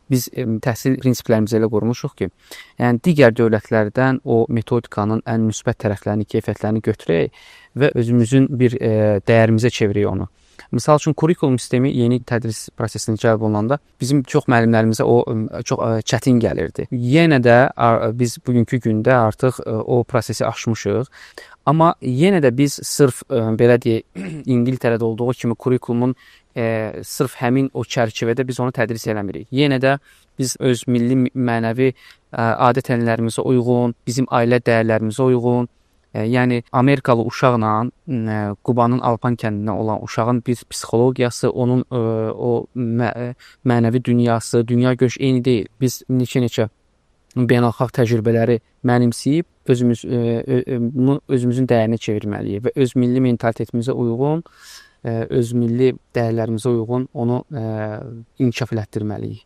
biz təhsil prinsiplərimizi elə qurmuşuq ki, yəni digər dövlətlərdən o metodikanın ən müsbət tərəflərini, keyfiyyətlərini götürək və özümüzün bir dəyərimizə çevirək onu. Misal üçün, kurikulum sistemi yeni tədris prosesinə cəlb olunanda bizim çox müəllimlərimizə o çox çətin gəlirdi. Yenə də biz bugünkü gündə artıq o prosesi aşmışıq. Amma yenə də biz sırf belə deyək, İngiltərədə olduğu kimi kurikulumun sırf həmin o çərçivədə biz onu tədris eləmirik. Yenə də biz öz milli mənəvi adət-ənənələrimizə uyğun, bizim ailə dəyərlərimizə uyğun, yəni Amerikalı uşaqla Qubanın Alpan kəndində olan uşağın bir psixologiyası, onun o mənəvi dünyası, dünya görüş eyni deyil. Biz neçə beynəlxalq təcrübələri mənimsəyib bunu özümüzün dəyərinə çevirməliyik və öz milli mentalitetimizə uyğun, öz milli dəyərlərimizə uyğun onu inkişaf elətdirməliyik.